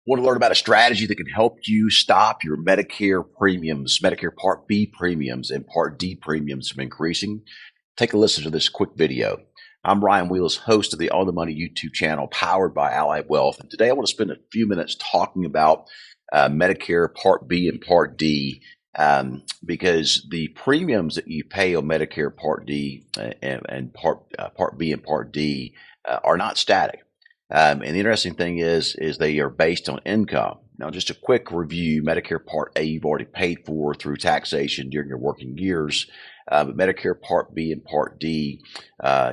Want to learn about a strategy that can help you stop your Medicare premiums, Medicare Part B premiums, and Part D premiums from increasing? Take a listen to this quick video. I'm Ryan Wheelis, host of the On the Money YouTube channel powered by Allied Wealth. And today I want to spend a few minutes talking about Medicare Part B and Part D because the premiums that you pay on Medicare Part D and Part B and Part D are not static. And the interesting thing is they are based on income. Now, just a quick review, Medicare Part A you've already paid for through taxation during your working years. But Medicare Part B and Part D,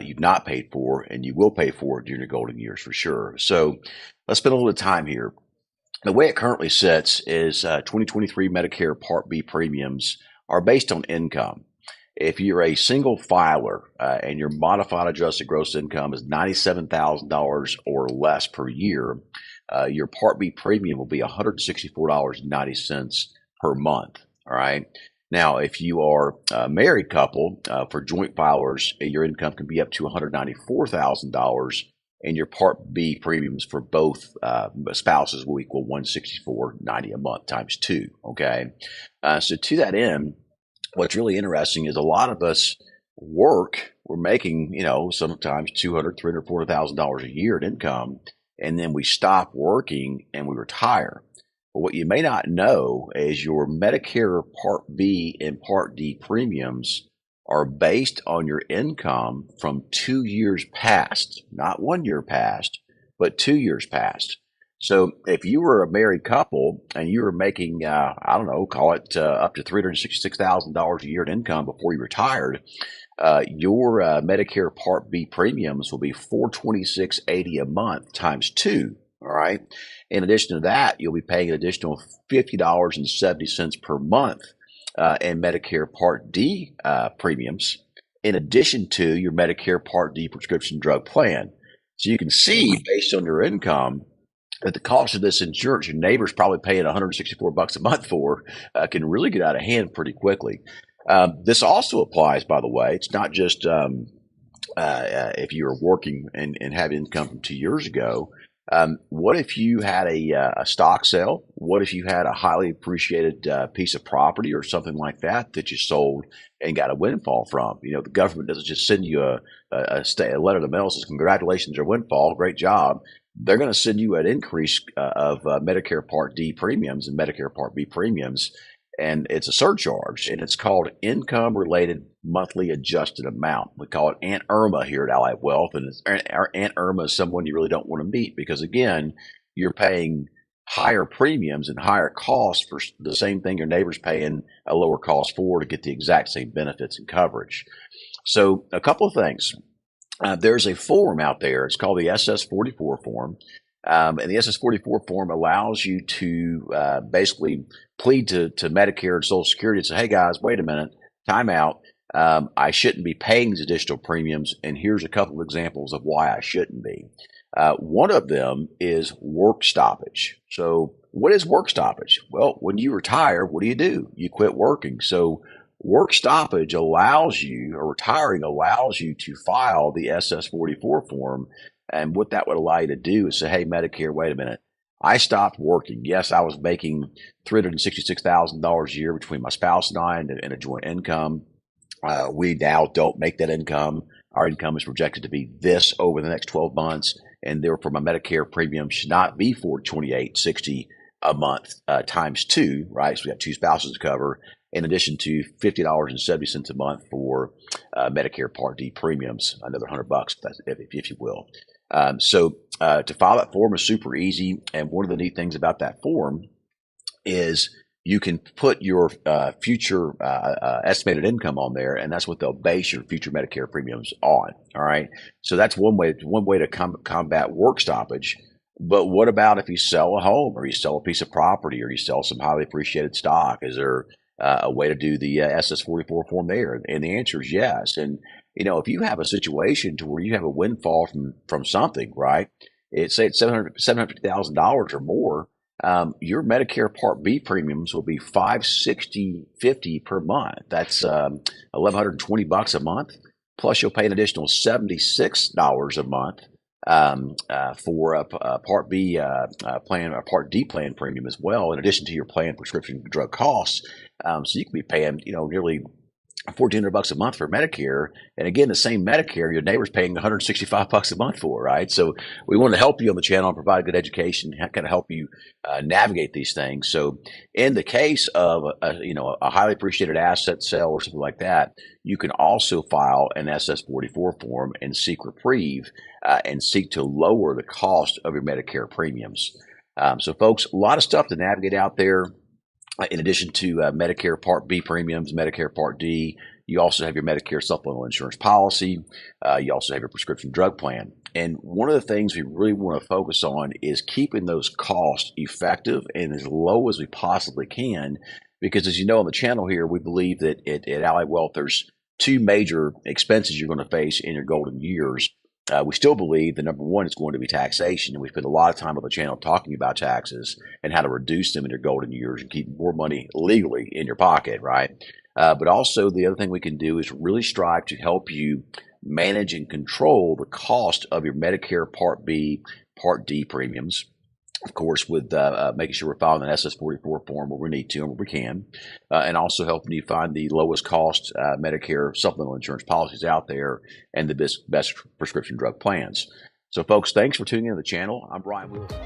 you've not paid for, and you will pay for it during your golden years for sure. So let's spend a little time here. The way it currently sits is 2023 Medicare Part B premiums are based on income. If you're a single filer and your modified adjusted gross income is $97,000 or less per year, your Part B premium will be $164.90 per month. All right. Now, if you are a married couple, for joint filers, your income can be up to $194,000, and your Part B premiums for both spouses will equal $164.90 a month times two. Okay. So to that end, what's really interesting is a lot of us work, we're making, sometimes $200,000, $300,000, $400,000 a year in income, and then we stop working and we retire. But what you may not know is your Medicare Part B and Part D premiums are based on your income from 2 years past, not 1 year past, but 2 years past. So if you were a married couple and you were making, call it up to $366,000 a year in income before you retired, your Medicare Part B premiums will be $426.80 a month times two. All right. In addition to that, you'll be paying an additional $50.70 per month in Medicare Part D premiums, in addition to your Medicare Part D prescription drug plan. So you can see, based on your income, that the cost of this insurance, your neighbor's probably paying $164 a month for, can really get out of hand pretty quickly. This also applies, by the way. It's not just if you were working and had income from 2 years ago. What if you had a stock sale? What if you had a highly appreciated piece of property or something like that you sold and got a windfall from? The government doesn't just send you a letter in the mail that says, congratulations, your windfall, great job. They're going to send you an increase of Medicare Part D premiums and Medicare Part B premiums, and it's a surcharge, and it's called income-related monthly adjusted amount. We call it Aunt Irma here at Allied Wealth, and Aunt Irma is someone you really don't want to meet because, again, you're paying higher premiums and higher costs for the same thing your neighbor's paying a lower cost for to get the exact same benefits and coverage. So a couple of things. There's a form out there. It's called the SS44 form. And the SS44 form allows you to basically plead to Medicare and Social Security and say, hey, guys, wait a minute, time out. I shouldn't be paying these additional premiums. And here's a couple of examples of why I shouldn't be. One of them is work stoppage. So what is work stoppage? Well, when you retire, what do? You quit working. So work stoppage allows you, or retiring allows you to file the SS44 form. And what that would allow you to do is say, hey, Medicare, wait a minute. I stopped working. Yes, I was making $366,000 a year between my spouse and I and a joint income. We now don't make that income. Our income is projected to be this over the next 12 months. And therefore, my Medicare premium should not be $428.60 a month times two, right? So we got two spouses to cover, in addition to $50.70 a month for Medicare Part D premiums, another $100 if you will. So to file that form is super easy. And one of the neat things about that form is you can put your future estimated income on there, and that's what they'll base your future Medicare premiums on. All right. So that's one way to combat work stoppage. But what about if you sell a home, or you sell a piece of property, or you sell some highly appreciated stock? Is there a way to do the SS44 form there? And the answer is yes. And if you have a situation to where you have a windfall from something, right? It's $750,000 or more. Your Medicare Part B premiums will be $560.50 per month. That's $1,120 a month. Plus, you'll pay an additional $76 a month for a Part B plan, or Part D plan premium as well, in addition to your plan prescription drug costs. So you can be paying, nearly $1,400 a month for Medicare, and again, the same Medicare your neighbor's paying $165 a month for, right? So we want to help you on the channel and provide a good education, kind of help you navigate these things. So in the case of a highly appreciated asset sale or something like that, you can also file an SS-44 form and seek reprieve and seek to lower the cost of your Medicare premiums. So folks, a lot of stuff to navigate out there. In addition to Medicare Part B premiums, Medicare Part D, you also have your Medicare supplemental insurance policy. You also have your prescription drug plan. And one of the things we really want to focus on is keeping those costs effective and as low as we possibly can. Because as you know on the channel here, we believe that at Ally Wealth, there's two major expenses you're going to face in your golden years. We still believe the number one is going to be taxation, and we spend a lot of time on the channel talking about taxes and how to reduce them in your golden years and keep more money legally in your pocket, right? But also the other thing we can do is really strive to help you manage and control the cost of your Medicare Part B, Part D premiums. Of course, with making sure we're filing an SS-44 form where we need to and where we can, and also helping you find the lowest cost Medicare supplemental insurance policies out there and the best prescription drug plans. So, folks, thanks for tuning in to the channel. I'm Brian Wilson.